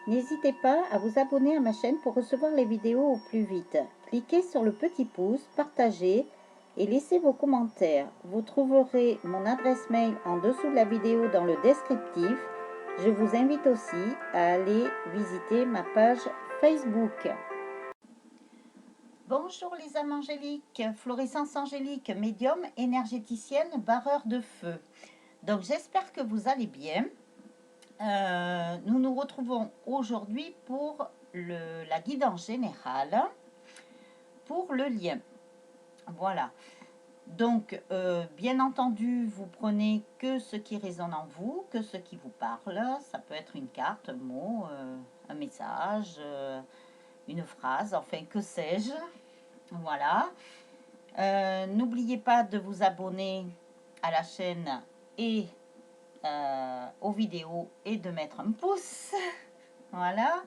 N'hésitez pas à vous abonner à ma chaîne pour recevoir les vidéos au plus vite. Cliquez sur le petit pouce, partagez et laissez vos commentaires. Vous trouverez mon adresse mail en dessous de la vidéo dans le descriptif. Je vous invite aussi à aller visiter ma page Facebook. Bonjour les âmes angéliques, Florescence angélique, médium, énergéticienne, barreur de feu. Donc j'espère que vous allez bien. Nous nous retrouvons aujourd'hui pour la guidance générale pour le lien. Voilà. Donc, bien entendu, vous prenez que ce qui résonne en vous, que ce qui vous parle. Ça peut être une carte, un mot, un message, une phrase, enfin, que sais-je. Voilà. N'oubliez pas de vous abonner à la chaîne et aux vidéos et de mettre un pouce. Voilà.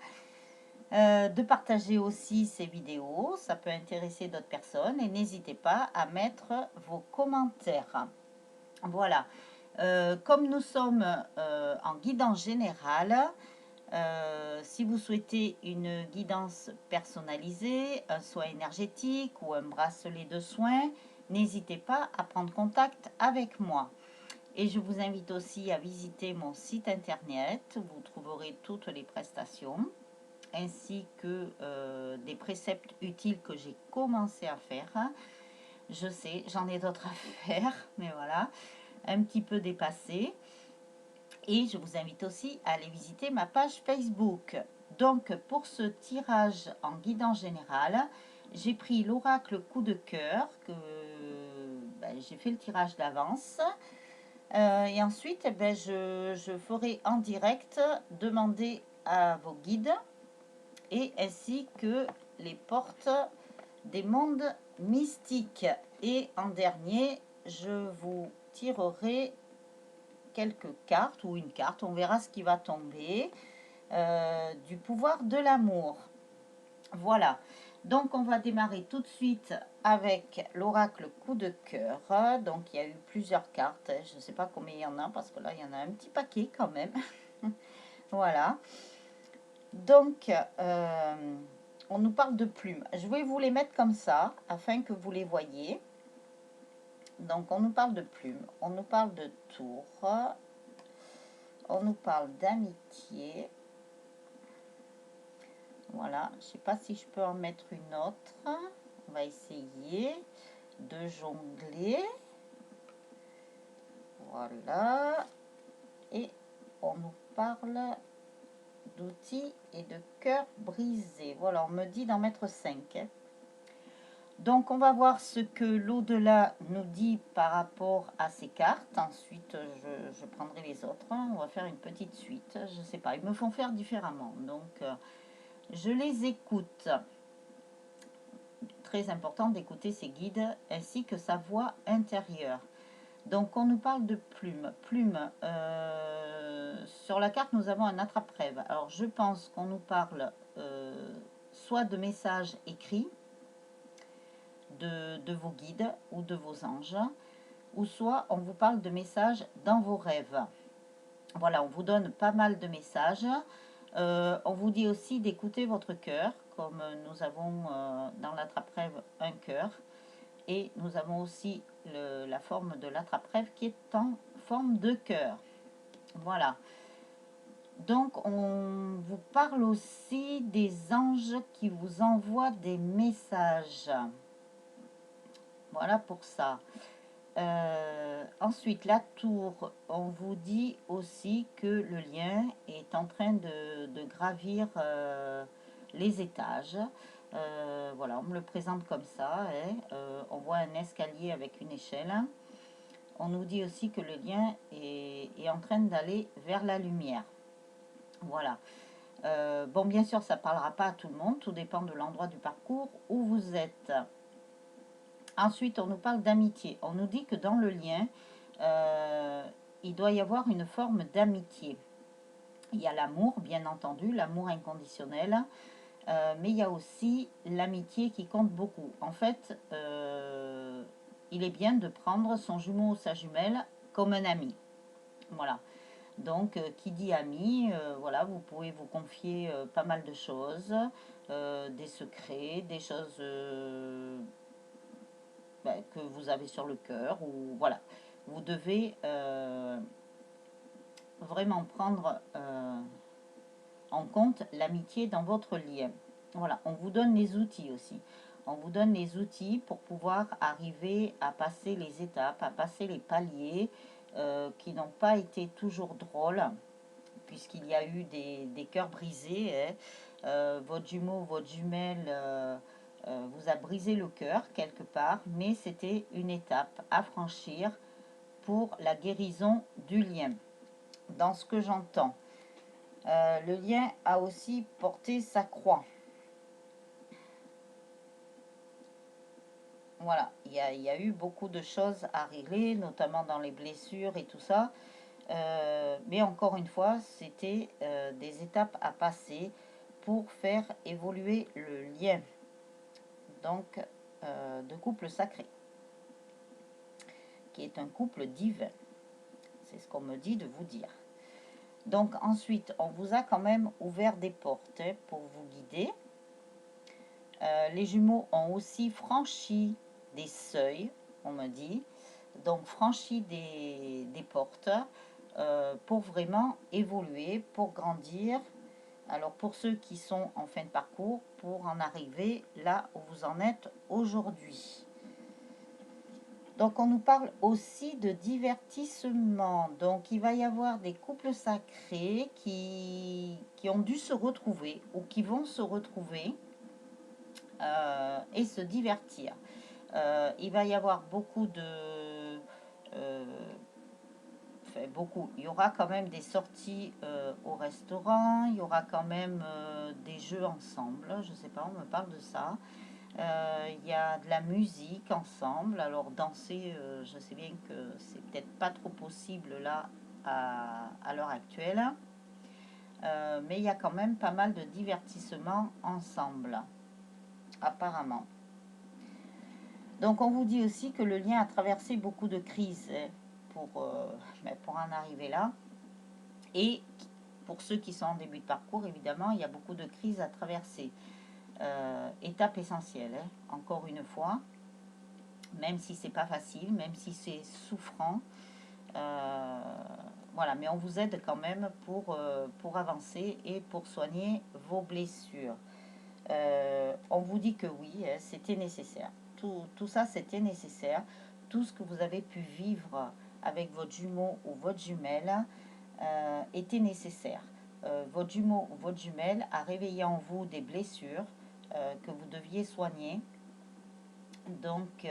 De partager aussi ces vidéos, ça peut intéresser d'autres personnes et n'hésitez pas à mettre vos commentaires. Voilà. Comme nous sommes en guidance générale, si vous souhaitez une guidance personnalisée, un soin énergétique ou un bracelet de soins, n'hésitez pas à prendre contact avec moi. Et je vous invite aussi à visiter mon site internet, vous trouverez toutes les prestations ainsi que des préceptes utiles que j'ai commencé à faire. Je sais, j'en ai d'autres à faire, mais voilà, un petit peu dépassé. Et je vous invite aussi à aller visiter ma page Facebook. Donc, pour ce tirage en guidance générale, j'ai pris l'oracle coup de cœur, que j'ai fait le tirage d'avance. Et ensuite, je ferai en direct demander à vos guides et ainsi que les portes des mondes mystiques. Et en dernier, je vous tirerai quelques cartes ou une carte, on verra ce qui va tomber, du pouvoir de l'amour. Voilà, donc on va démarrer tout de suite avec l'oracle coup de cœur. Donc il y a eu plusieurs cartes, je ne sais pas combien il y en a parce que là il y en a un petit paquet quand même. Voilà. Donc, on nous parle de plumes. Je vais vous les mettre comme ça, afin que vous les voyez. Donc, on nous parle de plumes, on nous parle de tour, on nous parle d'amitié. Voilà, je ne sais pas si je peux en mettre une autre. On va essayer de jongler. Voilà. Et on nous parle d'outils et de cœur brisé. Voilà, on me dit d'en mettre 5. Donc, on va voir ce que l'au-delà nous dit par rapport à ces cartes. Ensuite, je prendrai les autres. On va faire une petite suite. Je ne sais pas, ils me font faire différemment. Donc, je les écoute. Très important d'écouter ses guides ainsi que sa voix intérieure. Donc, on nous parle de plumes. Plumes, sur la carte, nous avons un attrape-rêve. Alors, je pense qu'on nous parle soit de messages écrits, de vos guides ou de vos anges, ou soit on vous parle de messages dans vos rêves. Voilà, on vous donne pas mal de messages. On vous dit aussi d'écouter votre cœur, comme nous avons dans l'attrape-rêve un cœur. Et nous avons aussi la forme de l'attrape-rêve qui est en forme de cœur. Voilà. Donc, on vous parle aussi des anges qui vous envoient des messages. Voilà pour ça. Ensuite, la tour, on vous dit aussi que le lien est en train de gravir les étages. Voilà, on me le présente comme ça. On voit un escalier avec une échelle. On nous dit aussi que le lien est en train d'aller vers la lumière. Voilà. Bon, bien sûr, ça ne parlera pas à tout le monde. Tout dépend de l'endroit du parcours où vous êtes. Ensuite, on nous parle d'amitié. On nous dit que dans le lien, il doit y avoir une forme d'amitié. Il y a l'amour, bien entendu, l'amour inconditionnel, mais il y a aussi l'amitié qui compte beaucoup. En fait, il est bien de prendre son jumeau ou sa jumelle comme un ami. Voilà. Donc, qui dit ami, voilà, vous pouvez vous confier pas mal de choses, des secrets, des choses que vous avez sur le cœur, ou voilà. Vous devez vraiment prendre en compte l'amitié dans votre lien. Voilà, on vous donne les outils aussi. On vous donne les outils pour pouvoir arriver à passer les étapes, à passer les paliers qui n'ont pas été toujours drôles, puisqu'il y a eu des cœurs brisés. Hein. Votre jumeau, votre jumelle vous a brisé le cœur quelque part, mais c'était une étape à franchir pour la guérison du lien. Dans ce que j'entends, le lien a aussi porté sa croix. Voilà, il y a eu beaucoup de choses à régler, notamment dans les blessures et tout ça. Mais encore une fois, c'était des étapes à passer pour faire évoluer le lien. Donc, de couple sacré, qui est un couple divin. C'est ce qu'on me dit de vous dire. Donc ensuite, on vous a quand même ouvert des portes pour vous guider. Les jumeaux ont aussi franchi des seuils, on me dit. Donc franchi des portes pour vraiment évoluer, pour grandir. Alors pour ceux qui sont en fin de parcours, pour en arriver là où vous en êtes aujourd'hui. Donc on nous parle aussi de divertissement. Donc il va y avoir des couples sacrés qui ont dû se retrouver ou qui vont se retrouver et se divertir. Il va y avoir beaucoup de... beaucoup. Il y aura quand même des sorties au restaurant, il y aura quand même des jeux ensemble. Je sais pas, on me parle de ça. Il y a de la musique ensemble. Alors danser, je sais bien que c'est peut-être pas trop possible là à l'heure actuelle. Mais il y a quand même pas mal de divertissements ensemble, apparemment. Donc on vous dit aussi que le lien a traversé beaucoup de crises pour en arriver là. Et pour ceux qui sont en début de parcours, évidemment, il y a beaucoup de crises à traverser. Étape essentielle, hein, encore une fois, même si c'est pas facile, même si c'est souffrant. Voilà, mais on vous aide quand même pour avancer et pour soigner vos blessures. On vous dit que oui, hein, c'était nécessaire. Tout ça, c'était nécessaire. Tout ce que vous avez pu vivre avec votre jumeau ou votre jumelle était nécessaire. Votre jumeau ou votre jumelle a réveillé en vous des blessures que vous deviez soigner. Donc,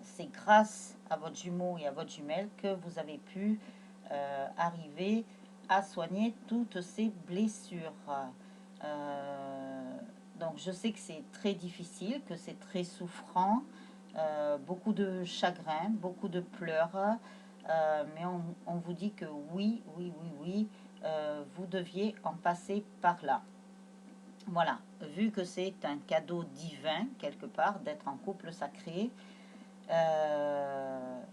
c'est grâce à votre jumeau et à votre jumelle que vous avez pu arriver à soigner toutes ces blessures. Donc je sais que c'est très difficile, que c'est très souffrant, beaucoup de chagrin, beaucoup de pleurs, mais on vous dit que oui, oui, oui, oui, vous deviez en passer par là. Voilà, vu que c'est un cadeau divin, quelque part, d'être en couple sacré,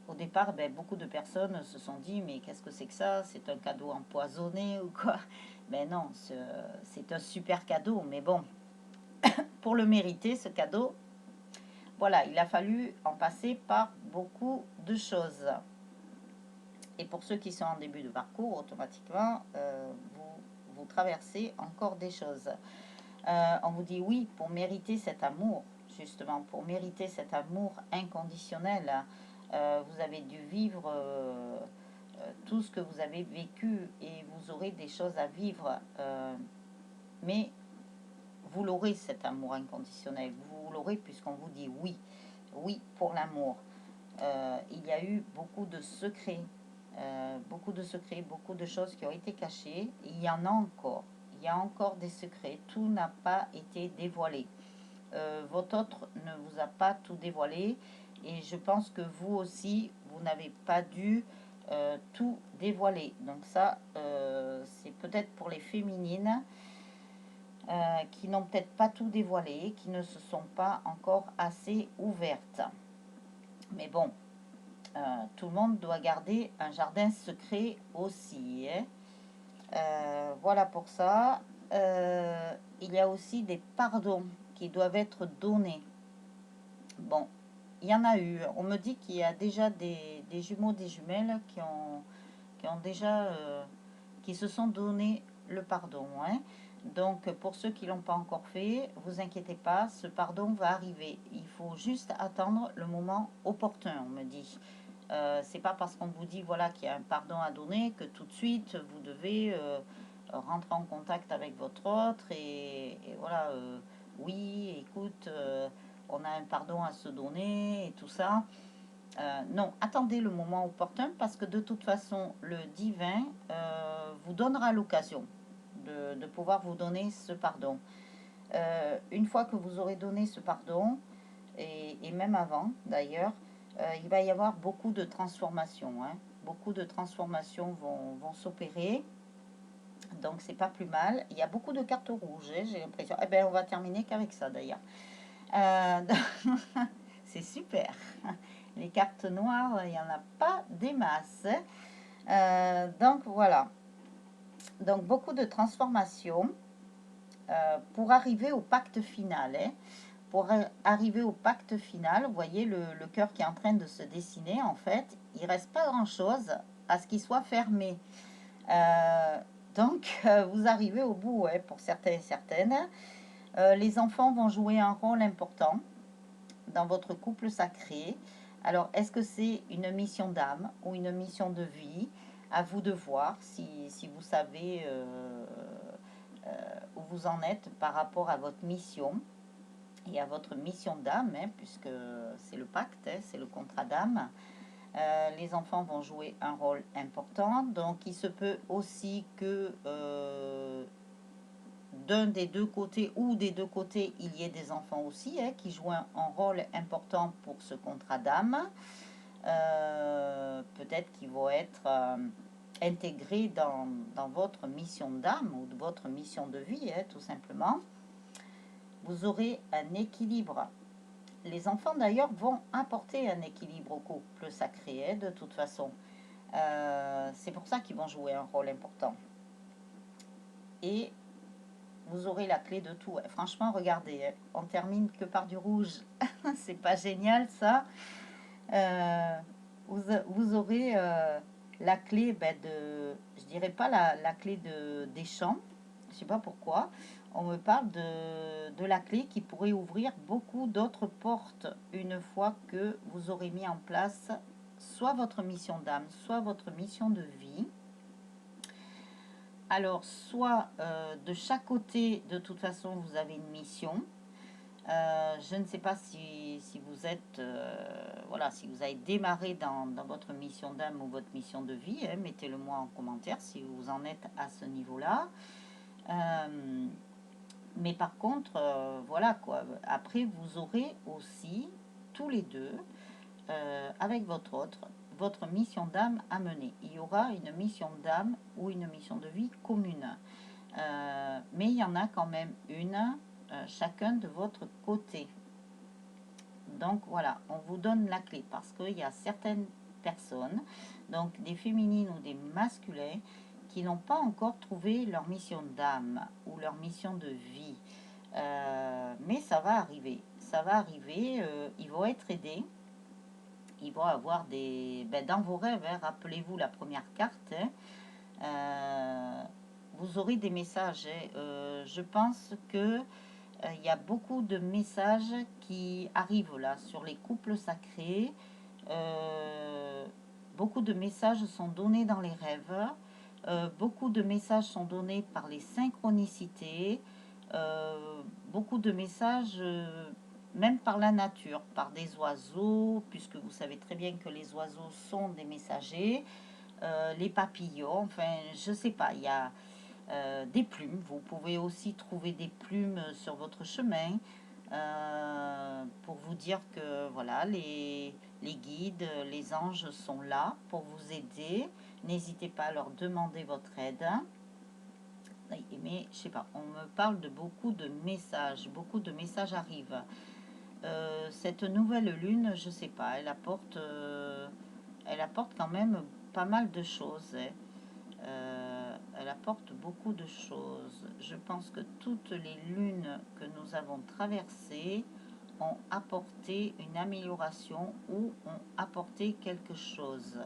au départ, beaucoup de personnes se sont dit, mais qu'est-ce que c'est que ça? C'est un cadeau empoisonné ou quoi? Mais non, c'est un super cadeau, mais bon, pour le mériter, ce cadeau, voilà, il a fallu en passer par beaucoup de choses. Et pour ceux qui sont en début de parcours, automatiquement, vous traversez encore des choses. On vous dit oui, pour mériter cet amour, justement, pour mériter cet amour inconditionnel, vous avez dû vivre tout ce que vous avez vécu et vous aurez des choses à vivre. Mais vous l'aurez, cet amour inconditionnel. Vous l'aurez puisqu'on vous dit oui. Oui pour l'amour. Il y a eu beaucoup de secrets. Beaucoup de secrets, beaucoup de choses qui ont été cachées. Il y en a encore. Il y a encore des secrets. Tout n'a pas été dévoilé. Votre autre ne vous a pas tout dévoilé. Et je pense que vous aussi, vous n'avez pas dû tout dévoiler. Donc ça, c'est peut-être pour les féminines qui n'ont peut-être pas tout dévoilé, qui ne se sont pas encore assez ouvertes. Mais bon, Tout le monde doit garder un jardin secret aussi, hein. Voilà pour ça. Il y a aussi des pardons qui doivent être donnés. Bon, il y en a eu. On me dit qu'il y a déjà des jumeaux, des jumelles qui ont déjà, qui se sont donné le pardon, hein. Donc, pour ceux qui l'ont pas encore fait, vous inquiétez pas, ce pardon va arriver. Il faut juste attendre le moment opportun, on me dit. C'est pas parce qu'on vous dit voilà qu'il y a un pardon à donner que tout de suite vous devez rentrer en contact avec votre autre et voilà, oui, écoute, on a un pardon à se donner et tout ça. Non, attendez le moment opportun parce que de toute façon, le divin vous donnera l'occasion de pouvoir vous donner ce pardon. Une fois que vous aurez donné ce pardon, et même avant d'ailleurs, il va y avoir beaucoup de transformations, hein. Beaucoup de transformations vont s'opérer, donc c'est pas plus mal. Il y a beaucoup de cartes rouges, hein, j'ai l'impression. Eh ben, on va terminer qu'avec ça d'ailleurs. Euh, c'est super. Les cartes noires, il n'y en a pas des masses, hein. Donc voilà. Donc beaucoup de transformations pour arriver au pacte final, hein. Pour arriver au pacte final, vous voyez le cœur qui est en train de se dessiner, en fait, il reste pas grand-chose à ce qu'il soit fermé. Donc, vous arrivez au bout, ouais, pour certains et certaines. Les enfants vont jouer un rôle important dans votre couple sacré. Alors, est-ce que c'est une mission d'âme ou une mission de vie? À vous de voir si vous savez où vous en êtes par rapport à votre mission et à votre mission d'âme, hein, puisque c'est le pacte, hein, c'est le contrat d'âme. Les enfants vont jouer un rôle important, donc il se peut aussi que d'un des deux côtés ou des deux côtés, il y ait des enfants aussi, hein, qui jouent un rôle important pour ce contrat d'âme. Peut-être qu'ils vont être intégrés dans votre mission d'âme ou de votre mission de vie, hein, tout simplement. Vous aurez un équilibre. Les enfants d'ailleurs vont apporter un équilibre au couple sacré, hein, de toute façon. C'est pour ça qu'ils vont jouer un rôle important. Et vous aurez la clé de tout. Franchement, regardez, hein, on termine que par du rouge. C'est pas génial ça. Vous aurez la clé je dirais pas la clé des champs. Je sais pas pourquoi. On me parle de la clé qui pourrait ouvrir beaucoup d'autres portes une fois que vous aurez mis en place soit votre mission d'âme, soit votre mission de vie. Alors, soit de chaque côté, de toute façon, vous avez une mission. Je ne sais pas si vous êtes, voilà, si vous avez démarré dans votre mission d'âme ou votre mission de vie, hein, mettez-le moi en commentaire si vous en êtes à ce niveau-là. Mais par contre, voilà quoi. Après, vous aurez aussi tous les deux, avec votre mission d'âme à mener. Il y aura une mission d'âme ou une mission de vie commune. Mais il y en a quand même une, chacun de votre côté. Donc voilà, on vous donne la clé parce qu'il y a certaines personnes, donc des féminines ou des masculins, qui n'ont pas encore trouvé leur mission d'âme ou leur mission de vie. Mais ça va arriver. Ça va arriver. Ils vont être aidés. Ils vont avoir des... dans vos rêves, hein, rappelez-vous la première carte, hein, vous aurez des messages, hein. Je pense que il y a beaucoup de messages qui arrivent là sur les couples sacrés. Beaucoup de messages sont donnés dans les rêves. Beaucoup de messages sont donnés par les synchronicités. Beaucoup de messages même par la nature, par des oiseaux, puisque vous savez très bien que les oiseaux sont des messagers, les papillons, enfin je sais pas, il y a des plumes. Vous pouvez aussi trouver des plumes sur votre chemin pour vous dire que voilà, les guides, les anges sont là pour vous aider. N'hésitez pas à leur demander votre aide. Mais je sais pas, on me parle de beaucoup de messages arrivent. Cette nouvelle lune, je sais pas, elle apporte elle apporte quand même pas mal de choses, hein. Elle apporte beaucoup de choses. Je pense que toutes les lunes que nous avons traversées ont apporté une amélioration ou ont apporté quelque chose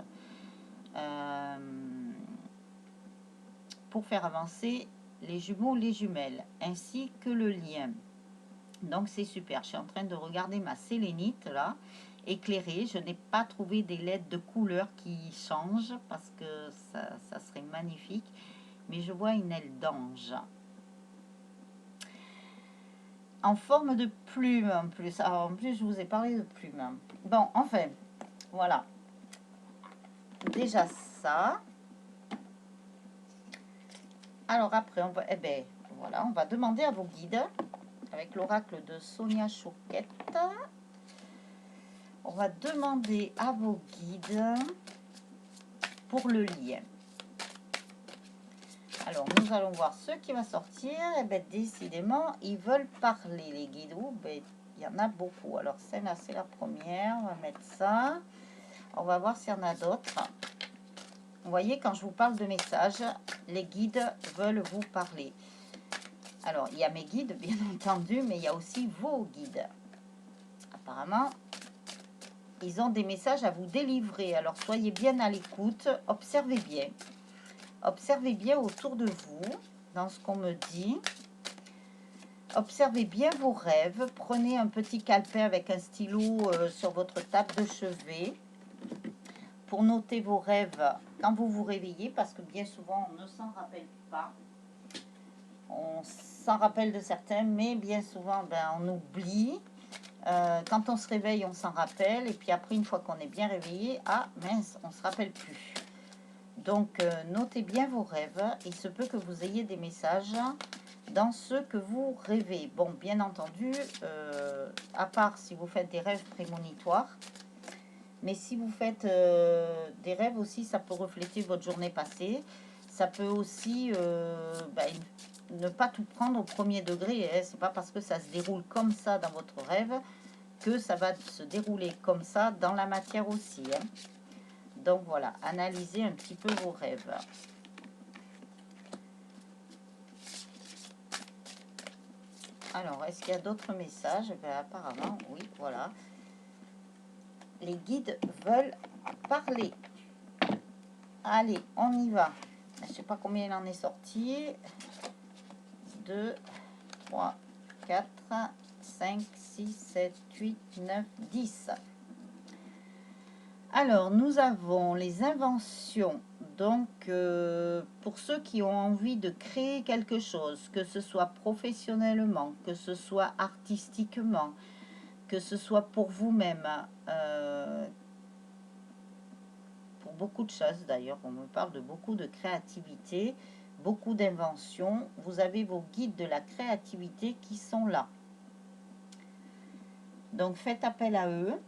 pour faire avancer les jumeaux, les jumelles, ainsi que le lien. Donc c'est super. Je suis en train de regarder ma sélénite là, éclairée. Je n'ai pas trouvé des LED de couleur qui changent parce que ça serait magnifique. Mais je vois une aile d'ange en forme de plume en plus. Alors, en plus, je vous ai parlé de plume. Bon, enfin, voilà. Déjà ça. Alors après, on va, eh ben, voilà, on va demander à vos guides avec l'oracle de Sonia Choquette. On va demander à vos guides pour le lien. Alors, nous allons voir ce qui va sortir. Et bien, décidément, ils veulent parler, les guides. Oh, ben, il y en a beaucoup. Alors, celle-là, c'est la première. On va mettre ça. On va voir s'il y en a d'autres. Vous voyez, quand je vous parle de messages, les guides veulent vous parler. Alors, il y a mes guides, bien entendu, mais il y a aussi vos guides. Apparemment, ils ont des messages à vous délivrer. Alors, soyez bien à l'écoute. Observez bien. Observez bien autour de vous, dans ce qu'on me dit. Observez bien vos rêves. Prenez un petit calepin avec un stylo sur votre table de chevet pour noter vos rêves quand vous vous réveillez, parce que bien souvent, on ne s'en rappelle pas. On s'en rappelle de certains, mais bien souvent, on oublie. Quand on se réveille, on s'en rappelle. Et puis après, une fois qu'on est bien réveillé, ah mince, on ne se rappelle plus. Donc, notez bien vos rêves. Il se peut que vous ayez des messages dans ce que vous rêvez. Bon, bien entendu, à part si vous faites des rêves prémonitoires, mais si vous faites des rêves aussi, ça peut refléter votre journée passée. Ça peut aussi ne pas tout prendre au premier degré. Hein. C'est pas parce que ça se déroule comme ça dans votre rêve que ça va se dérouler comme ça dans la matière aussi. Hein. Donc voilà, analysez un petit peu vos rêves. Alors, est-ce qu'il y a d'autres messages? Apparemment, oui, voilà. Les guides veulent parler. Allez, on y va. Je ne sais pas combien il en est sorti. 2, 3, 4, 5, 6, 7, 8, 9, 10. Alors, nous avons les inventions. Donc, pour ceux qui ont envie de créer quelque chose, que ce soit professionnellement, que ce soit artistiquement, que ce soit pour vous-même, pour beaucoup de choses d'ailleurs, on me parle de beaucoup de créativité, beaucoup d'inventions. Vous avez vos guides de la créativité qui sont là. Donc, faites appel à eux.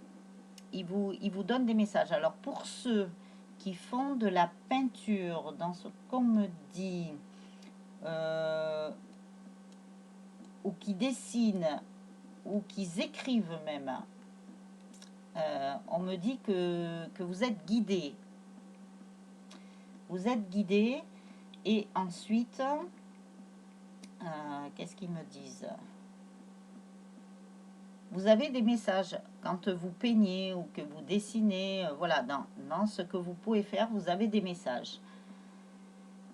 Ils vous donnent des messages. Alors, pour ceux qui font de la peinture, dans ce qu'on me dit, ou qui dessinent, ou qui écrivent même, on me dit que vous êtes guidés. Vous êtes guidés et ensuite, qu'est-ce qu'ils me disent? Vous avez des messages quand vous peignez ou que vous dessinez, voilà, dans ce que vous pouvez faire, vous avez des messages.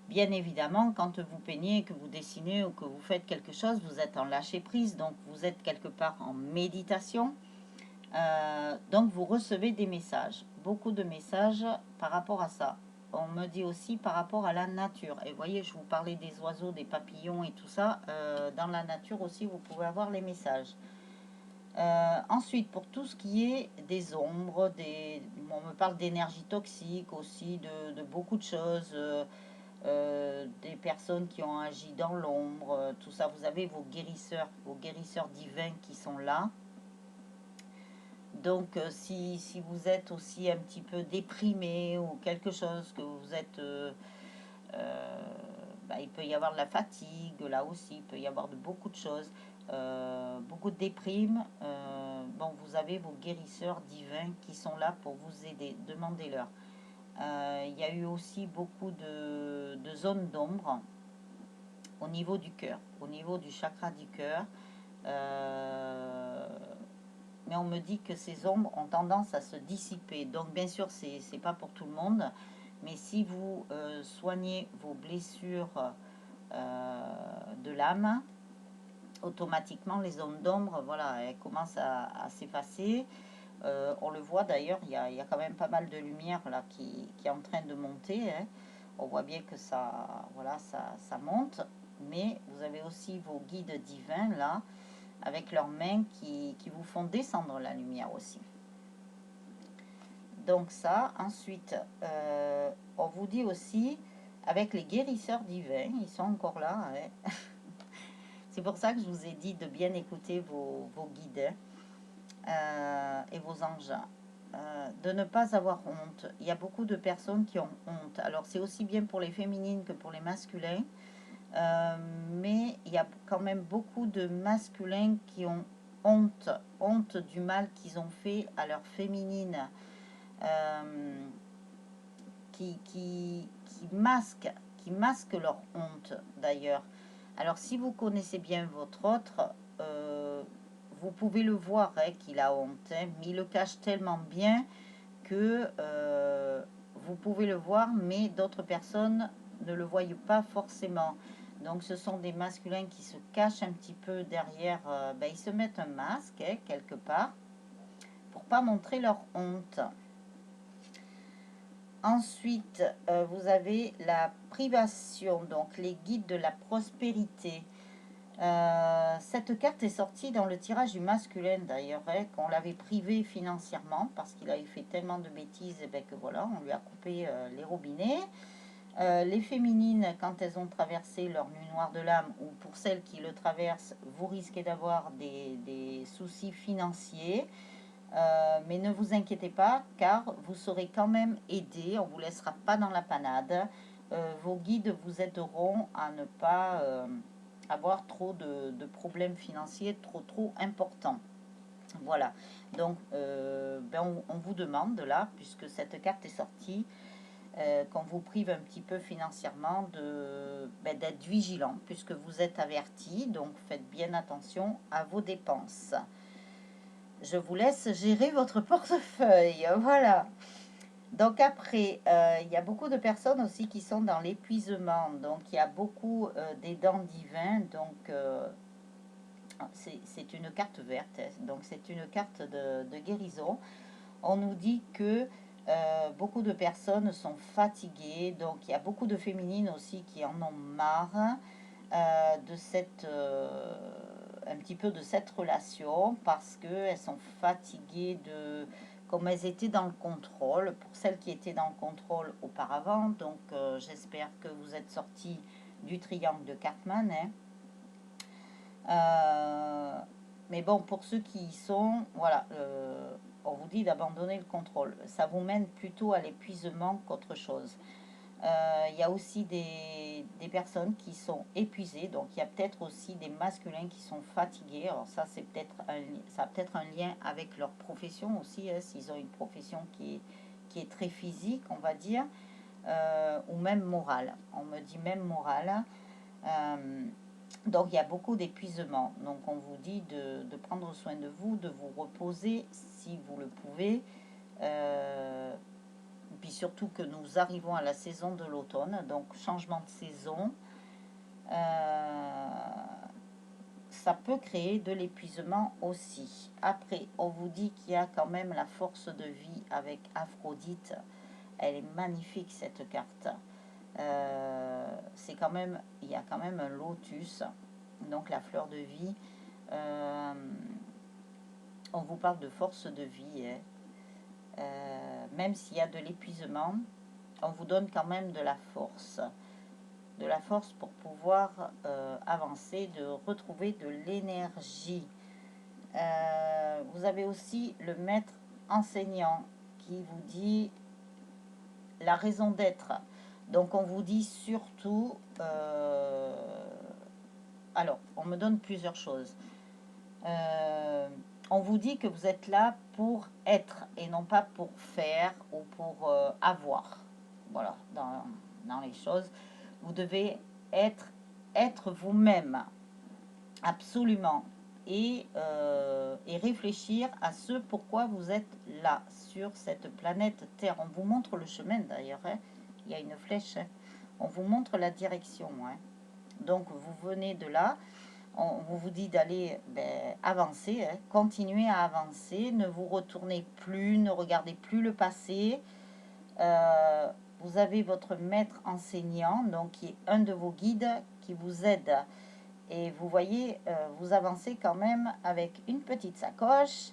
Bien évidemment, quand vous peignez, que vous dessinez ou que vous faites quelque chose, vous êtes en lâcher prise, donc vous êtes quelque part en méditation. Donc vous recevez des messages, beaucoup de messages par rapport à ça. On me dit aussi par rapport à la nature. Et vous voyez, je vous parlais des oiseaux, des papillons et tout ça. Dans la nature aussi, vous pouvez avoir les messages. Ensuite, pour tout ce qui est des ombres, on me parle d'énergie toxique aussi, de beaucoup de choses. Des personnes qui ont agi dans l'ombre, tout ça. Vous avez vos guérisseurs divins qui sont là. Donc, si vous êtes aussi un petit peu déprimé ou quelque chose, que vous êtes... il peut y avoir de la fatigue, là aussi, il peut y avoir de beaucoup de choses. beaucoup de déprime. Bon, vous avez vos guérisseurs divins qui sont là pour vous aider. Demandez-leur. Il y a eu aussi beaucoup de zones d'ombre au niveau du cœur, au niveau du chakra du cœur. Mais on me dit que ces ombres ont tendance à se dissiper. Donc bien sûr, c'est pas pour tout le monde. Mais si vous soignez vos blessures de l'âme, automatiquement les zones d'ombre, voilà, elles commencent à s'effacer. On le voit d'ailleurs, il y a quand même pas mal de lumière là qui est en train de monter. Hein. On voit bien que ça, voilà, ça monte. Mais vous avez aussi vos guides divins là, avec leurs mains qui vous font descendre la lumière aussi. Donc ça, ensuite, on vous dit aussi, avec les guérisseurs divins, ils sont encore là. Hein. C'est pour ça que je vous ai dit de bien écouter vos guides et vos anges. De ne pas avoir honte. Il y a beaucoup de personnes qui ont honte. Alors c'est aussi bien pour les féminines que pour les masculins. Mais il y a quand même beaucoup de masculins qui ont honte du mal qu'ils ont fait à leur féminine, qui masquent leur honte d'ailleurs. Alors si vous connaissez bien votre autre, vous pouvez le voir hein, qu'il a honte, hein, mais il le cache tellement bien que vous pouvez le voir, mais d'autres personnes ne le voient pas forcément. Donc ce sont des masculins qui se cachent un petit peu derrière, ils se mettent un masque hein, quelque part pour pas montrer leur honte. Ensuite, vous avez la privation, donc les guides de la prospérité. Cette carte est sortie dans le tirage du masculin d'ailleurs, hein, qu'on l'avait privé financièrement parce qu'il avait fait tellement de bêtises et que voilà, on lui a coupé les robinets. Les féminines, quand elles ont traversé leur nuit noire de l'âme, ou pour celles qui le traversent, vous risquez d'avoir des soucis financiers. Mais ne vous inquiétez pas, car vous serez quand même aidé, on ne vous laissera pas dans la panade. Vos guides vous aideront à ne pas avoir trop de problèmes financiers trop importants. Voilà, donc on vous demande là, puisque cette carte est sortie, qu'on vous prive un petit peu financièrement d'être vigilant, puisque vous êtes averti, donc faites bien attention à vos dépenses. Je vous laisse gérer votre portefeuille, voilà. Donc après, il y a beaucoup de personnes aussi qui sont dans l'épuisement, donc il y a beaucoup d'aidants divins, donc c'est une carte verte, donc c'est une carte de guérison. On nous dit que beaucoup de personnes sont fatiguées, donc il y a beaucoup de féminines aussi qui en ont marre de cette un petit peu de cette relation parce qu'elles sont fatiguées de comme elles étaient dans le contrôle, pour celles qui étaient dans le contrôle auparavant. Donc j'espère que vous êtes sortis du triangle de Cartman, hein. Mais bon, pour ceux qui y sont, voilà, on vous dit d'abandonner le contrôle. Ça vous mène plutôt à l'épuisement qu'autre chose. Il y a aussi des personnes qui sont épuisées, donc il y a peut-être aussi des masculins qui sont fatigués. Alors ça, ça a peut-être un lien avec leur profession aussi, hein, s'ils ont une profession qui est très physique, on va dire, ou même morale. On me dit même morale. Donc il y a beaucoup d'épuisement. Donc on vous dit de prendre soin de vous, de vous reposer si vous le pouvez. Puis surtout que nous arrivons à la saison de l'automne, donc changement de saison. Ça peut créer de l'épuisement aussi. Après, on vous dit qu'il y a quand même la force de vie avec Aphrodite. Elle est magnifique cette carte. C'est quand même, il y a quand même un lotus, donc la fleur de vie. On vous parle de force de vie, hein. Même s'il y a de l'épuisement, on vous donne quand même de la force pour pouvoir avancer, de retrouver de l'énergie. Vous avez aussi le maître enseignant qui vous dit la raison d'être. Donc on vous dit surtout, alors on me donne plusieurs choses. On vous dit que vous êtes là pour être et non pas pour faire ou pour avoir. Voilà, dans les choses. Vous devez être vous-même, absolument. Et réfléchir à ce pourquoi vous êtes là, sur cette planète Terre. On vous montre le chemin d'ailleurs, hein. Il y a une flèche, hein. On vous montre la direction, hein. Donc vous venez de là, on vous dit d'aller avancer, hein. Continuez à avancer, ne vous retournez plus, ne regardez plus le passé. Vous avez votre maître enseignant, donc qui est un de vos guides qui vous aide. Et vous voyez, vous avancez quand même avec une petite sacoche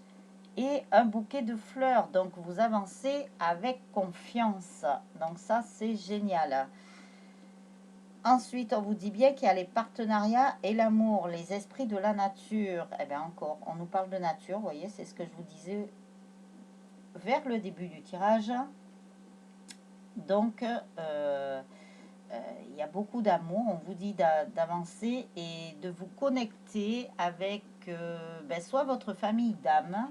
et un bouquet de fleurs. Donc vous avancez avec confiance. Donc ça, c'est génial. Ensuite, on vous dit bien qu'il y a les partenariats et l'amour, les esprits de la nature. Eh bien encore, on nous parle de nature, vous voyez, c'est ce que je vous disais vers le début du tirage. Donc, il y a beaucoup d'amour. On vous dit d'avancer et de vous connecter avec soit votre famille d'âme,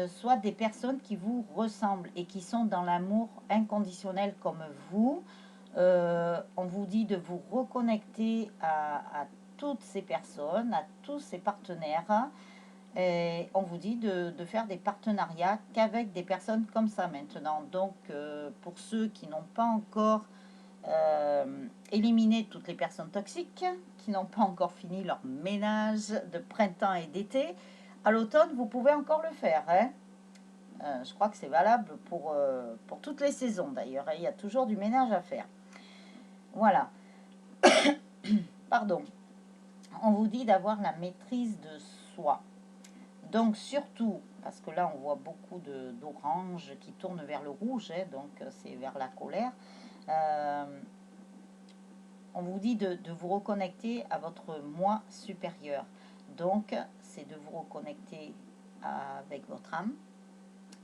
soit des personnes qui vous ressemblent et qui sont dans l'amour inconditionnel comme vous. On vous dit de vous reconnecter à toutes ces personnes, à tous ces partenaires. Et on vous dit de faire des partenariats qu'avec des personnes comme ça maintenant. Donc, pour ceux qui n'ont pas encore éliminé toutes les personnes toxiques, qui n'ont pas encore fini leur ménage de printemps et d'été, à l'automne, vous pouvez encore le faire, hein. Je crois que c'est valable pour toutes les saisons d'ailleurs, hein. Il y a toujours du ménage à faire. Voilà. Pardon. On vous dit d'avoir la maîtrise de soi. Donc surtout, parce que là on voit beaucoup d'orange qui tournent vers le rouge, hein, donc c'est vers la colère. On vous dit de vous reconnecter à votre moi supérieur. Donc c'est de vous reconnecter avec votre âme,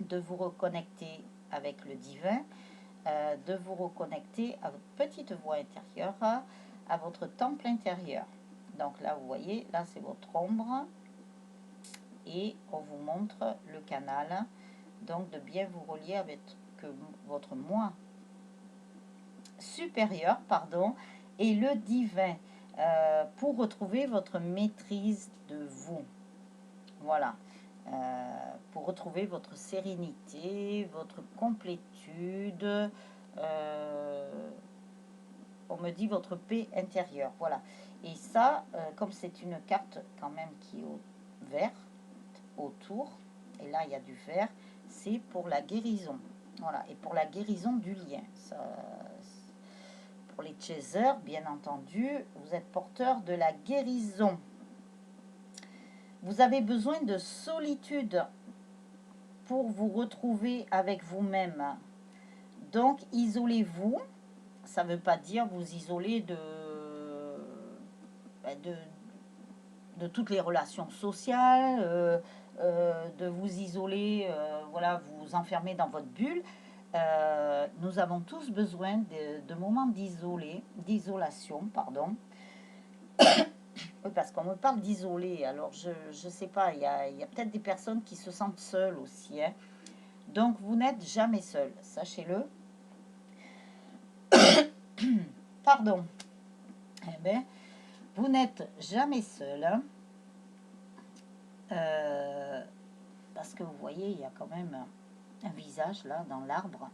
de vous reconnecter avec le divin, de vous reconnecter à votre petite voix intérieure, à votre temple intérieur. Donc là, vous voyez, là c'est votre ombre et on vous montre le canal. Donc de bien vous relier avec votre moi supérieur, pardon, et le divin pour retrouver votre maîtrise de vous. Voilà. Pour retrouver votre sérénité, votre complétude, on me dit votre paix intérieure. Voilà. Et ça, comme c'est une carte quand même qui est au vert autour, et là il y a du vert, c'est pour la guérison. Voilà. Et pour la guérison du lien. Ça, pour les chasers, bien entendu, vous êtes porteur de la guérison. Vous avez besoin de solitude pour vous retrouver avec vous-même. Donc, isolez-vous. Ça ne veut pas dire vous isoler de toutes les relations sociales, de vous isoler, voilà, vous enfermer dans votre bulle. Nous avons tous besoin de moments d'isolation, pardon. Oui, parce qu'on me parle d'isoler, alors je ne sais pas, il y a peut-être des personnes qui se sentent seules aussi, hein. Donc, vous n'êtes jamais seul, sachez-le. Pardon. Eh bien, vous n'êtes jamais seul, hein. Parce que vous voyez, il y a quand même un visage là dans l'arbre.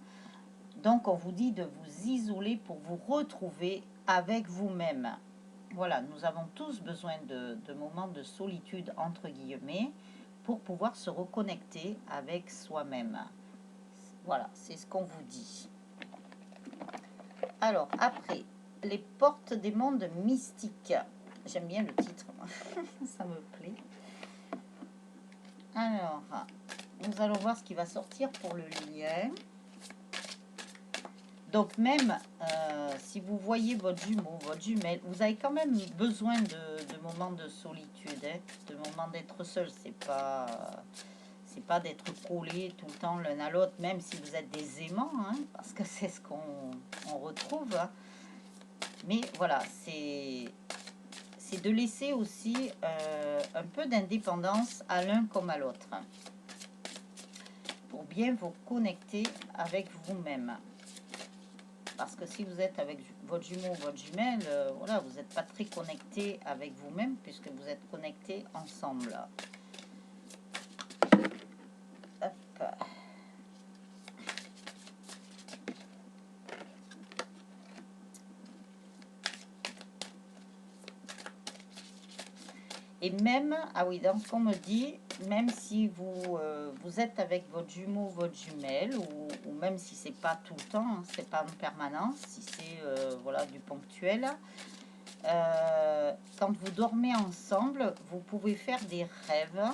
Donc, on vous dit de vous isoler pour vous retrouver avec vous-même. Voilà, nous avons tous besoin de moments de solitude, entre guillemets, pour pouvoir se reconnecter avec soi-même. Voilà, c'est ce qu'on vous dit. Alors, après, les portes des mondes mystiques. J'aime bien le titre, ça me plaît. Alors, nous allons voir ce qui va sortir pour le lien. Donc même si vous voyez votre jumeau, votre jumelle, vous avez quand même besoin de moments de solitude, hein, de moments d'être seul. C'est pas d'être collé tout le temps l'un à l'autre, même si vous êtes des aimants, hein, parce que c'est ce qu'on retrouve. Hein. Mais voilà, c'est c'est de laisser aussi un peu d'indépendance à l'un comme à l'autre, pour bien vous connecter avec vous-même. Parce que si vous êtes avec votre jumeau ou votre jumelle, voilà, vous n'êtes pas très connecté avec vous-même, puisque vous êtes connectés ensemble. Hop. Et même, ah oui, donc on me dit, même si vous, vous êtes avec votre jumeau, votre jumelle, ou même si c'est pas tout le temps, hein, c'est pas en permanence, si c'est voilà, du ponctuel, quand vous dormez ensemble, vous pouvez faire des rêves.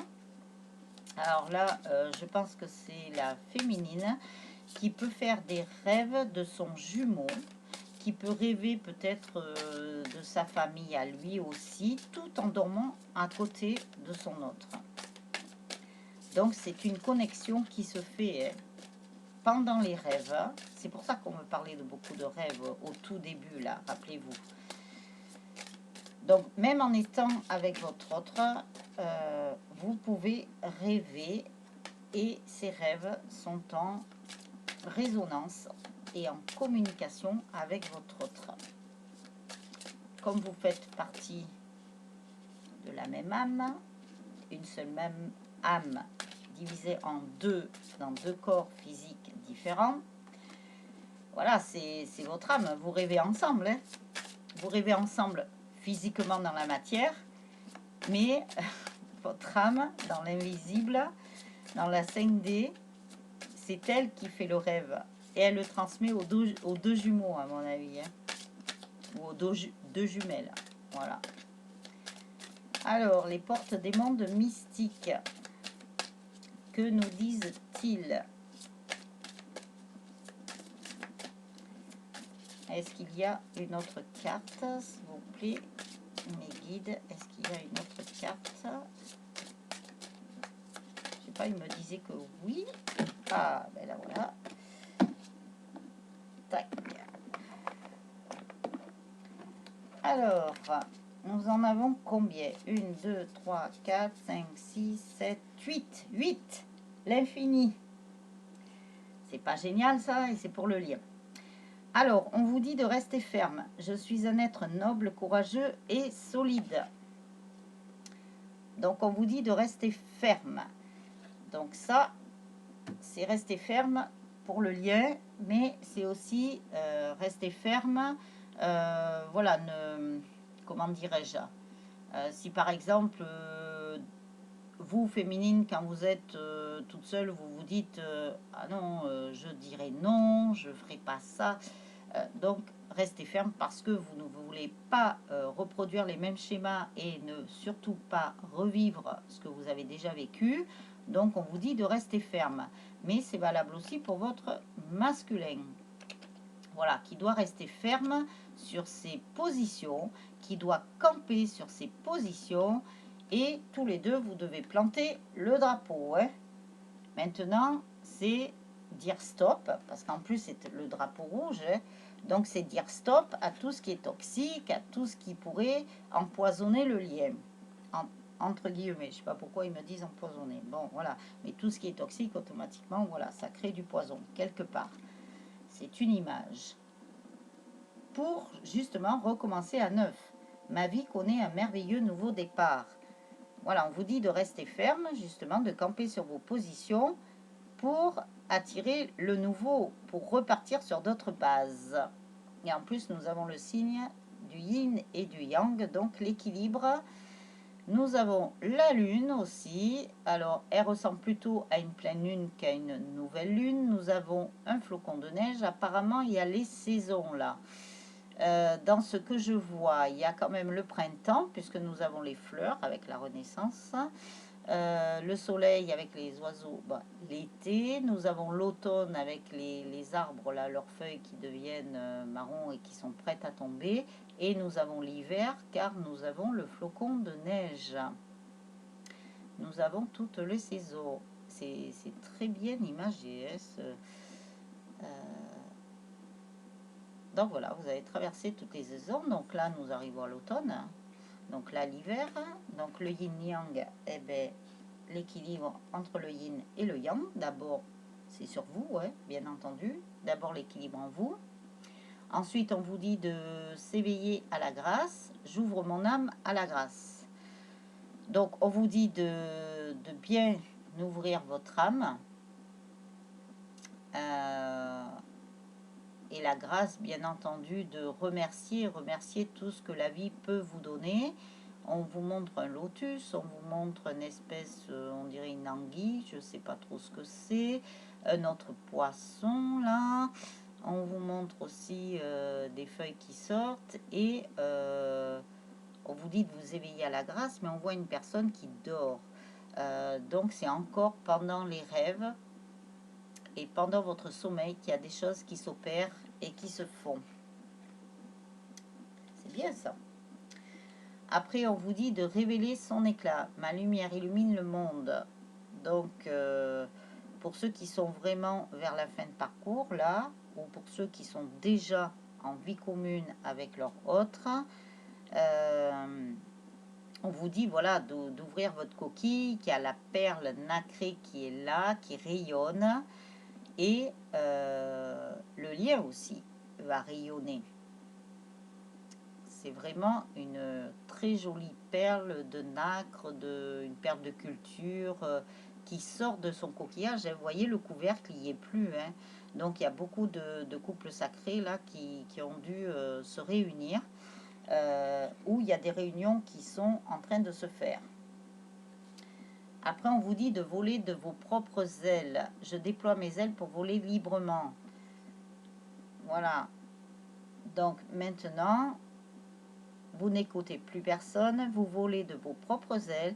Alors là, je pense que c'est la féminine qui peut faire des rêves de son jumeau, qui peut rêver peut-être de sa famille à lui aussi, tout en dormant à côté de son autre. Donc c'est une connexion qui se fait pendant les rêves. C'est pour ça qu'on me parlait de beaucoup de rêves au tout début, là, rappelez-vous. Donc même en étant avec votre autre, vous pouvez rêver, et ces rêves sont en résonance et en communication avec votre autre. Comme vous faites partie de la même âme, une seule même âme divisée en deux, dans deux corps physiques différents, voilà, c'est votre âme. Vous rêvez ensemble, hein. Vous rêvez ensemble physiquement dans la matière, mais votre âme dans l'invisible, dans la 5D, c'est elle qui fait le rêve. Et elle le transmet aux deux jumeaux, à mon avis, hein, ou aux deux jumelles. Voilà. Alors, les portes des mondes mystiques. Que nous disent-ils? Est-ce qu'il y a une autre carte, s'il vous plaît? Mes guides, est-ce qu'il y a une autre carte? Je sais pas, il me disait que oui. Ah, ben là voilà. Tac. Alors, nous en avons combien? 1, 2, 3, 4, 5, 6, 7, 8. 8. L'infini. C'est pas génial ça, et c'est pour le lire. Alors, on vous dit de rester ferme. Je suis un être noble, courageux et solide. Donc, on vous dit de rester ferme. Donc ça, c'est rester ferme pour le lien, mais c'est aussi rester ferme. Voilà, comment dirais-je, si par exemple, vous, féminine, quand vous êtes toute seule, vous vous dites ah non, je dirais non, je ferai pas ça. Donc, restez ferme parce que vous ne voulez pas reproduire les mêmes schémas et ne surtout pas revivre ce que vous avez déjà vécu. Donc, on vous dit de rester ferme. Mais c'est valable aussi pour votre masculin. Voilà, qui doit rester ferme sur ses positions, qui doit camper sur ses positions. Et tous les deux, vous devez planter le drapeau. Hein. Maintenant, c'est dire stop, parce qu'en plus, c'est le drapeau rouge. Hein. Donc, c'est dire stop à tout ce qui est toxique, à tout ce qui pourrait empoisonner le lien. Entre guillemets, je ne sais pas pourquoi ils me disent empoisonner. Bon, voilà. Mais tout ce qui est toxique, automatiquement, voilà, ça crée du poison, quelque part. C'est une image. Pour, justement, recommencer à neuf. Ma vie connaît un merveilleux nouveau départ. Voilà, on vous dit de rester ferme, justement, de camper sur vos positions pour attirer le nouveau, pour repartir sur d'autres bases. Et en plus, nous avons le signe du yin et du yang, donc l'équilibre. Nous avons la lune aussi. Alors, elle ressemble plutôt à une pleine lune qu'à une nouvelle lune. Nous avons un flocon de neige. Apparemment, il y a les saisons là. Dans ce que je vois, il y a quand même le printemps, puisque nous avons les fleurs avec la renaissance. Le soleil avec les oiseaux, l'été. Nous avons l'automne avec les arbres, là, leurs feuilles qui deviennent marron et qui sont prêtes à tomber. Et nous avons l'hiver, car nous avons le flocon de neige. Nous avons toutes les saisons. C'est très bien imagé. Hein, donc voilà, vous avez traversé toutes les saisons. Donc là, nous arrivons à l'automne. donc là l'hiver, donc le yin-yang, eh ben, l'équilibre entre le yin et le yang, d'abord c'est sur vous, ouais, bien entendu, d'abord l'équilibre en vous. Ensuite, on vous dit de s'éveiller à la grâce. J'ouvre mon âme à la grâce. Donc, on vous dit de bien ouvrir votre âme. Et la grâce, bien entendu, de remercier tout ce que la vie peut vous donner. On vous montre un lotus, on vous montre une espèce, on dirait une anguille, je ne sais pas trop ce que c'est, un autre poisson là. On vous montre aussi des feuilles qui sortent et on vous dit de vous éveiller à la grâce, mais on voit une personne qui dort. Donc c'est encore pendant les rêves et pendant votre sommeil qu'il y a des choses qui s'opèrent et qui se font. C'est bien ça. Après, on vous dit de révéler son éclat. Ma lumière illumine le monde. Donc, pour ceux qui sont vraiment vers la fin de parcours, là, ou pour ceux qui sont déjà en vie commune avec leur autre, on vous dit, voilà, d'ouvrir votre coquille, qu'il y a la perle nacrée qui est là, qui rayonne, et le lien aussi va rayonner. C'est vraiment une très jolie perle de nacre, une perle de culture qui sort de son coquillage. Vous voyez, le couvercle n'y est plus. Hein. Donc, il y a beaucoup de couples sacrés là qui ont dû se réunir, où il y a des réunions qui sont en train de se faire. Après, on vous dit de voler de vos propres ailes. Je déploie mes ailes pour voler librement. Voilà. Donc, maintenant, vous n'écoutez plus personne, vous volez de vos propres ailes,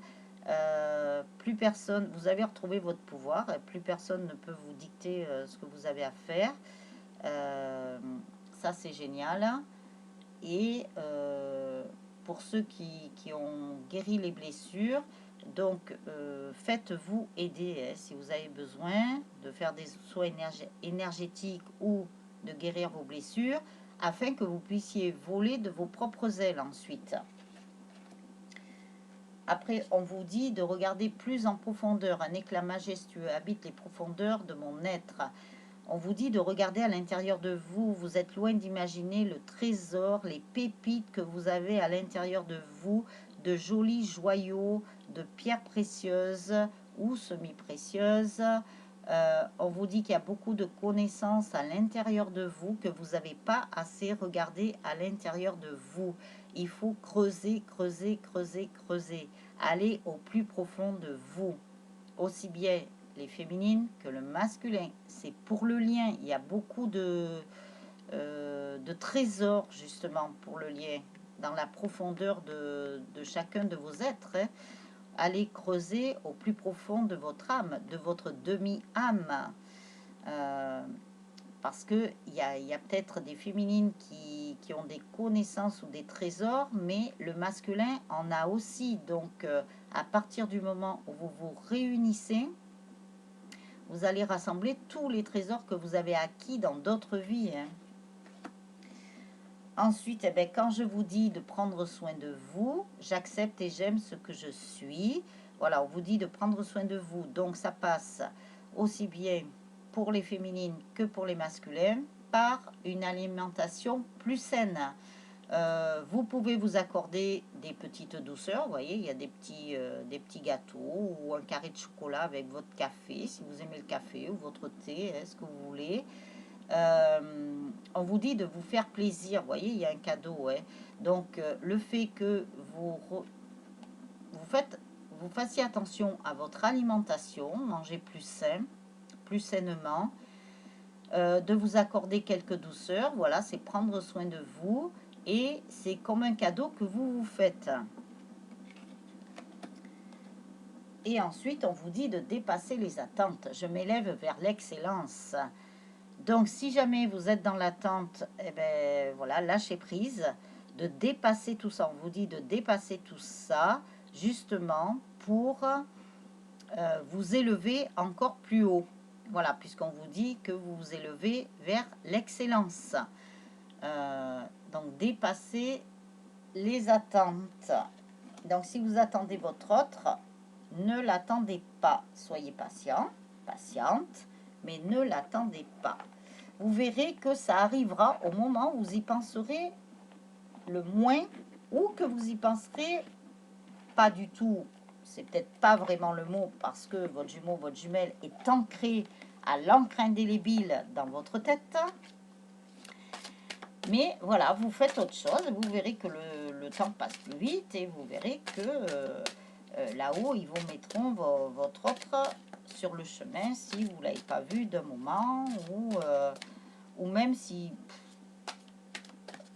plus personne, vous avez retrouvé votre pouvoir, plus personne ne peut vous dicter ce que vous avez à faire. Ça c'est génial. Et pour ceux qui ont guéri les blessures, donc faites-vous aider hein, si vous avez besoin de faire des soins énergétiques ou de guérir vos blessures, afin que vous puissiez voler de vos propres ailes ensuite. Après, on vous dit de regarder plus en profondeur. Un éclat majestueux habite les profondeurs de mon être. On vous dit de regarder à l'intérieur de vous. Vous êtes loin d'imaginer le trésor, les pépites que vous avez à l'intérieur de vous, de jolis joyaux, de pierres précieuses ou semi-précieuses. On vous dit qu'il y a beaucoup de connaissances à l'intérieur de vous, que vous n'avez pas assez regardé à l'intérieur de vous. Il faut creuser, creuser, creuser, creuser. Aller au plus profond de vous. Aussi bien les féminines que le masculin. C'est pour le lien. Il y a beaucoup de trésors justement pour le lien dans la profondeur de chacun de vos êtres. Hein. Allez creuser au plus profond de votre âme, de votre demi-âme. Parce qu'il y a peut-être des féminines qui ont des connaissances ou des trésors, mais le masculin en a aussi. Donc, à partir du moment où vous vous réunissez, vous allez rassembler tous les trésors que vous avez acquis dans d'autres vies. Hein. Ensuite, eh bien, quand je vous dis de prendre soin de vous, j'accepte et j'aime ce que je suis. Voilà, on vous dit de prendre soin de vous. Donc, ça passe aussi bien pour les féminines que pour les masculins par une alimentation plus saine. Vous pouvez vous accorder des petites douceurs. Vous voyez, il y a des petits gâteaux ou un carré de chocolat avec votre café, si vous aimez le café, ou votre thé, ce que vous voulez. On vous dit de vous faire plaisir. Vous voyez, il y a un cadeau. Hein. Donc, le fait que vous fassiez attention à votre alimentation, manger plus sain, plus sainement, de vous accorder quelques douceurs. Voilà, c'est prendre soin de vous. Et c'est comme un cadeau que vous vous faites. Et ensuite, on vous dit de dépasser les attentes. Je m'élève vers l'excellence. Donc, si jamais vous êtes dans l'attente, eh ben, voilà, lâchez prise, de dépasser tout ça. On vous dit de dépasser tout ça, justement, pour vous élever encore plus haut. Voilà, puisqu'on vous dit que vous vous élevez vers l'excellence. Donc, dépasser les attentes. Donc, si vous attendez votre autre, ne l'attendez pas. Soyez patient, patiente, mais ne l'attendez pas. Vous verrez que ça arrivera au moment où vous y penserez le moins ou que vous y penserez pas du tout. C'est peut-être pas vraiment le mot parce que votre jumeau, votre jumelle est ancré à l'encre indélébile dans votre tête. Mais voilà, vous faites autre chose, vous verrez que le temps passe plus vite et vous verrez que là-haut, ils vous mettront votre autre sur le chemin si vous ne l'avez pas vu d'un moment ou même si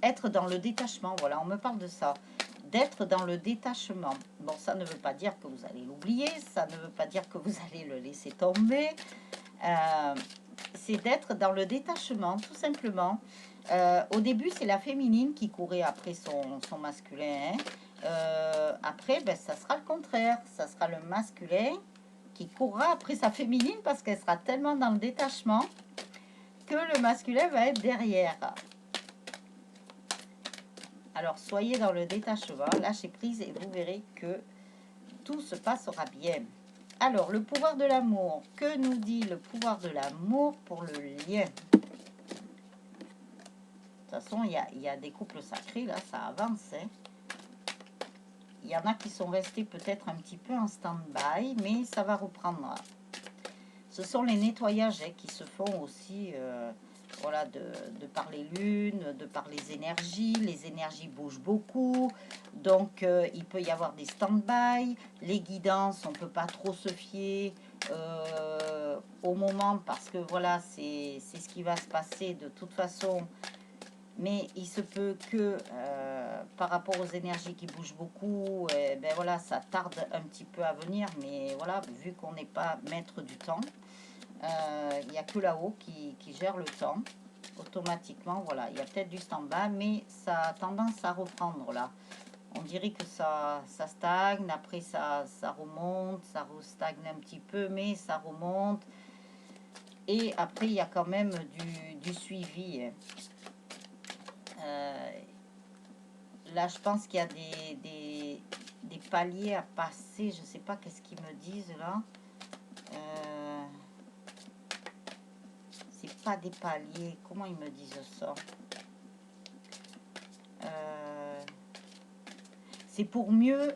être dans le détachement, voilà, on me parle de ça, d'être dans le détachement. Bon, ça ne veut pas dire que vous allez l'oublier, ça ne veut pas dire que vous allez le laisser tomber, c'est d'être dans le détachement, tout simplement. Au début, c'est la féminine qui courait après son masculin. Après, ben, ça sera le contraire. Ça sera le masculin qui courra après sa féminine parce qu'elle sera tellement dans le détachement que le masculin va être derrière. Alors, soyez dans le détachement, lâchez prise et vous verrez que tout se passera bien. Alors, le pouvoir de l'amour. Que nous dit le pouvoir de l'amour pour le lien? De toute façon, il y a des couples sacrés, là, ça avance. Hein. Il y en a qui sont restés peut-être un petit peu en stand-by, mais ça va reprendre. Ce sont les nettoyages qui se font aussi, voilà, de par les lunes, de par les énergies. Les énergies bougent beaucoup, donc il peut y avoir des stand-by. Les guidances, on ne peut pas trop se fier au moment parce que voilà, c'est ce qui va se passer de toute façon. Mais il se peut que par rapport aux énergies qui bougent beaucoup, ben voilà, ça tarde un petit peu à venir. Mais voilà, vu qu'on n'est pas maître du temps, il n'y a que là-haut qui gère le temps. Automatiquement, voilà, il y a peut-être du stand-by, mais ça a tendance à reprendre là. On dirait que ça stagne, après ça remonte, ça stagne un petit peu, mais ça remonte. Et après, il y a quand même du suivi. Là, je pense qu'il y a des paliers à passer. Je ne sais pas qu'est-ce qu'ils me disent là. C'est pas des paliers. Comment ils me disent ça? C'est pour mieux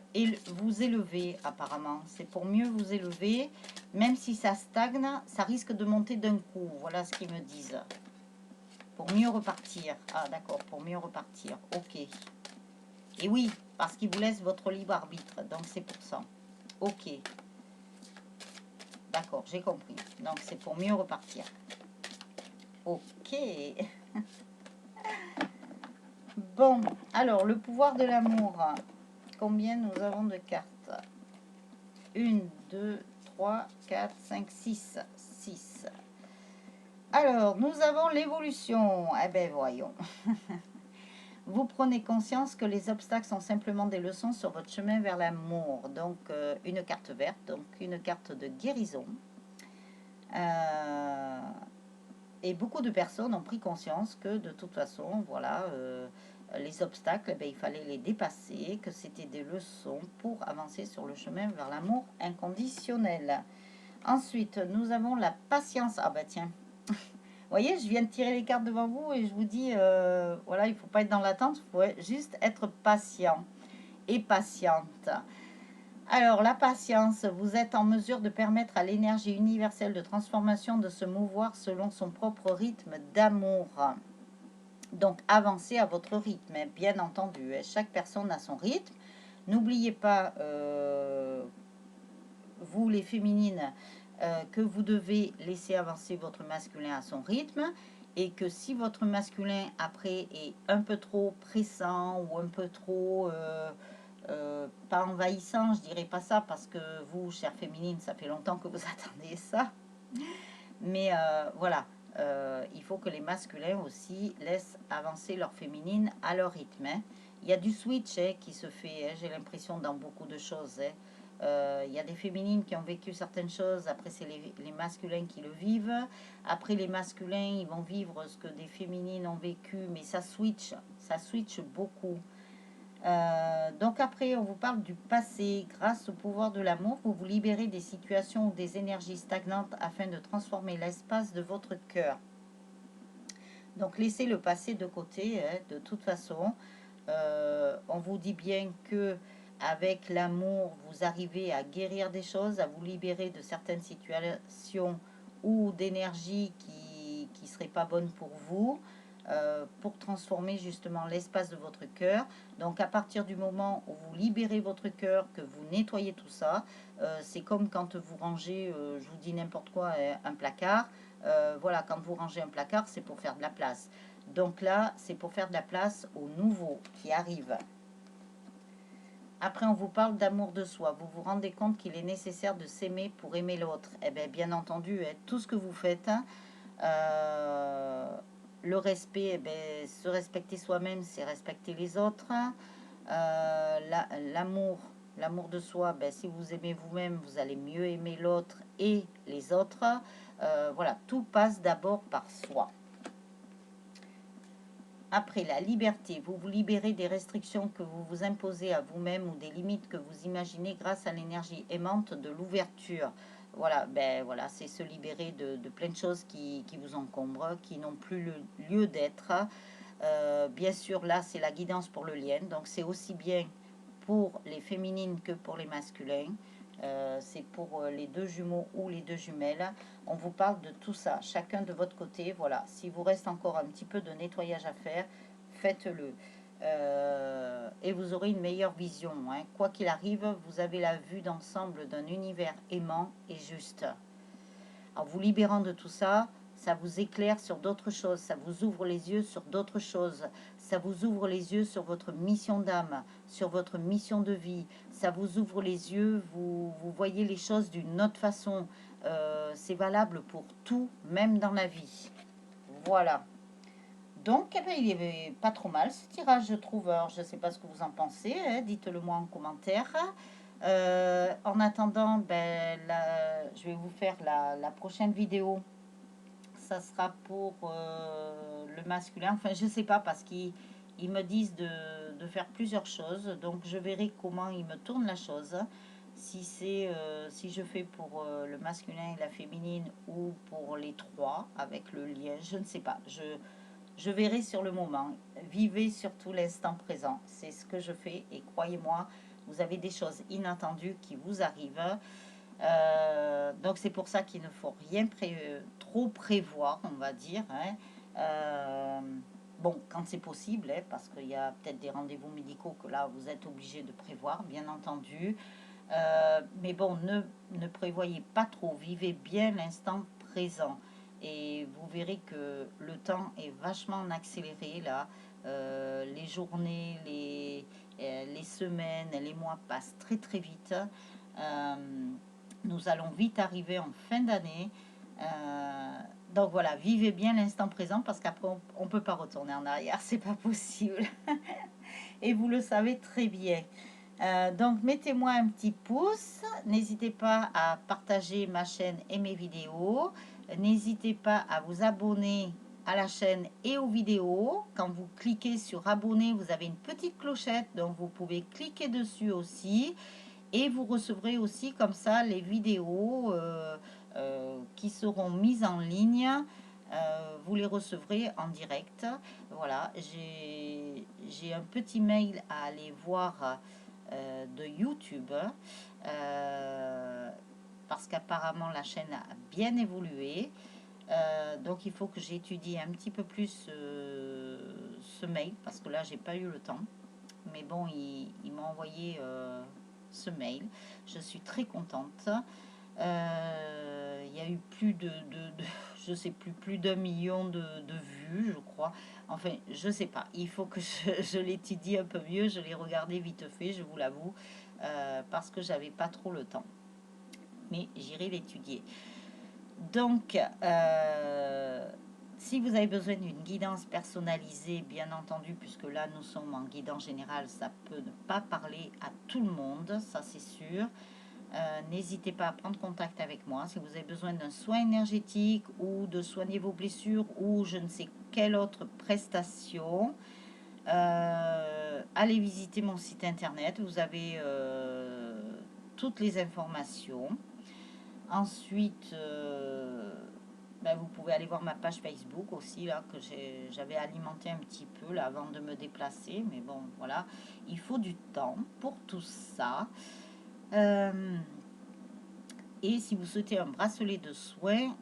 vous élever, apparemment. C'est pour mieux vous élever. Même si ça stagne, ça risque de monter d'un coup. Voilà ce qu'ils me disent. Pour mieux repartir. Ah, d'accord, pour mieux repartir. Ok. Et oui, parce qu'il vous laisse votre libre arbitre. Donc, c'est pour ça. Ok. D'accord, j'ai compris. Donc, c'est pour mieux repartir. Ok. Bon, alors, le pouvoir de l'amour. Combien nous avons de cartes? 1, 2, 3, 4, 5, 6. 6. Alors, nous avons l'évolution. Eh bien, voyons. Vous prenez conscience que les obstacles sont simplement des leçons sur votre chemin vers l'amour. Donc, une carte verte, donc une carte de guérison. Et beaucoup de personnes ont pris conscience que de toute façon, voilà, les obstacles, il fallait les dépasser, que c'était des leçons pour avancer sur le chemin vers l'amour inconditionnel. Ensuite, nous avons la patience. Ah bah tiens, vous voyez, je viens de tirer les cartes devant vous et je vous dis, voilà, il ne faut pas être dans l'attente, il faut juste être patient et patiente. Alors, la patience, vous êtes en mesure de permettre à l'énergie universelle de transformation de se mouvoir selon son propre rythme d'amour. Donc, avancez à votre rythme, bien entendu. Chaque personne a son rythme. N'oubliez pas, vous les féminines, que vous devez laisser avancer votre masculin à son rythme et que si votre masculin après est un peu trop pressant ou un peu trop pas envahissant, je dirais pas ça parce que vous, chère féminine, ça fait longtemps que vous attendez ça, mais voilà, il faut que les masculins aussi laissent avancer leur féminine à leur rythme. Hein. Il y a du switch qui se fait, j'ai l'impression, dans beaucoup de choses. Il y a des féminines qui ont vécu certaines choses, après c'est les masculins qui le vivent. Après les masculins, ils vont vivre ce que des féminines ont vécu, mais ça switch beaucoup. Donc après, on vous parle du passé. Grâce au pouvoir de l'amour, vous vous libérez des situations ou des énergies stagnantes afin de transformer l'espace de votre cœur. Donc laissez le passé de côté, hein, de toute façon. On vous dit bien que avec l'amour, vous arrivez à guérir des choses, à vous libérer de certaines situations ou d'énergie qui ne seraient pas bonnes pour vous, pour transformer justement l'espace de votre cœur. Donc à partir du moment où vous libérez votre cœur, que vous nettoyez tout ça, c'est comme quand vous rangez, je vous dis n'importe quoi, un placard. Voilà, quand vous rangez un placard, c'est pour faire de la place. Donc là, c'est pour faire de la place au nouveau qui arrive. Après, on vous parle d'amour de soi. Vous vous rendez compte qu'il est nécessaire de s'aimer pour aimer l'autre. Eh bien entendu, hein, tout ce que vous faites, hein, le respect, se respecter soi-même, c'est respecter les autres. L'amour, l'amour de soi, si vous aimez vous-même, vous allez mieux aimer l'autre et les autres. Voilà, tout passe d'abord par soi. Après, la liberté, vous vous libérez des restrictions que vous vous imposez à vous-même ou des limites que vous imaginez grâce à l'énergie aimante de l'ouverture. Voilà, voilà, c'est se libérer de plein de choses qui vous encombrent, qui n'ont plus le lieu d'être. Bien sûr, là, c'est la guidance pour le lien. Donc, c'est aussi bien pour les féminines que pour les masculins. C'est pour les deux jumeaux ou les deux jumelles. On vous parle de tout ça, chacun de votre côté. Voilà, s'il vous reste encore un petit peu de nettoyage à faire, faites-le. Et vous aurez une meilleure vision, hein. Quoi qu'il arrive, vous avez la vue d'ensemble d'un univers aimant et juste. En vous libérant de tout ça, ça vous éclaire sur d'autres choses, ça vous ouvre les yeux sur d'autres choses, ça vous ouvre les yeux sur votre mission d'âme, sur votre mission de vie, ça vous ouvre les yeux, vous voyez les choses d'une autre façon. C'est valable pour tout, même dans la vie. Voilà. Donc, il est pas trop mal ce tirage, je trouve. Alors, je ne sais pas ce que vous en pensez, hein, dites-le moi en commentaire. En attendant, je vais vous faire la prochaine vidéo. Ça sera pour le masculin. Enfin, je ne sais pas parce qu'ils me disent de faire plusieurs choses. Donc, je verrai comment ils me tournent la chose. Si je fais pour le masculin et la féminine ou pour les trois avec le lien, je ne sais pas. Je verrai sur le moment. Vivez surtout l'instant présent. C'est ce que je fais et croyez-moi, vous avez des choses inattendues qui vous arrivent. Donc c'est pour ça qu'il ne faut rien trop prévoir, on va dire, hein. Bon, quand c'est possible, hein, parce qu'il y a peut-être des rendez-vous médicaux que là, vous êtes obligé de prévoir, bien entendu. Mais bon, ne prévoyez pas trop, vivez bien l'instant présent. Et vous verrez que le temps est vachement accéléré là. Les journées, les semaines, les mois passent très très vite. Euh, nous allons vite arriver en fin d'année. Donc voilà, vivez bien l'instant présent parce qu'après on ne peut pas retourner en arrière, c'est pas possible. Et vous le savez très bien. Donc mettez-moi un petit pouce, n'hésitez pas à partager ma chaîne et mes vidéos, n'hésitez pas à vous abonner à la chaîne et aux vidéos. Quand vous cliquez sur abonner, vous avez une petite clochette, donc vous pouvez cliquer dessus aussi et vous recevrez aussi comme ça les vidéos qui seront mises en ligne. Vous les recevrez en direct. Voilà, j'ai un petit mail à aller voir de YouTube parce qu'apparemment la chaîne a bien évolué. Donc il faut que j'étudie un petit peu plus ce mail parce que là j'ai pas eu le temps. Mais bon, il m'a envoyé ce mail. Je suis très contente. Il y a eu plus je sais plus d'1 million de vues, je crois. Enfin, je sais pas. Il faut que je l'étudie un peu mieux. Je l'ai regardé vite fait, je vous l'avoue, parce que j'avais pas trop le temps. Mais j'irai l'étudier. Donc, si vous avez besoin d'une guidance personnalisée, bien entendu, puisque là nous sommes en guidance générale, ça peut ne pas parler à tout le monde, ça c'est sûr. N'hésitez pas à prendre contact avec moi si vous avez besoin d'un soin énergétique ou de soigner vos blessures ou je ne sais quelle autre prestation. allez visiter mon site internet, vous avez toutes les informations. Ensuite, ben, vous pouvez aller voir ma page Facebook aussi, là, que j'avais alimenté un petit peu là, avant de me déplacer. Mais bon, voilà, il faut du temps pour tout ça. Et si vous souhaitez un bracelet de soins,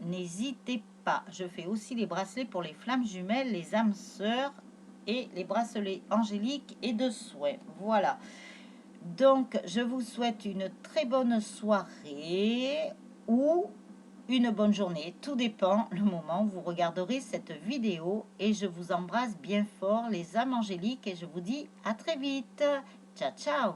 n'hésitez pas. Je fais aussi les bracelets pour les flammes jumelles, les âmes sœurs et les bracelets angéliques et de soins. Voilà. Donc, je vous souhaite une très bonne soirée ou une bonne journée. Tout dépend le moment où vous regarderez cette vidéo. Et je vous embrasse bien fort, les âmes angéliques. Et je vous dis à très vite. Ciao, ciao.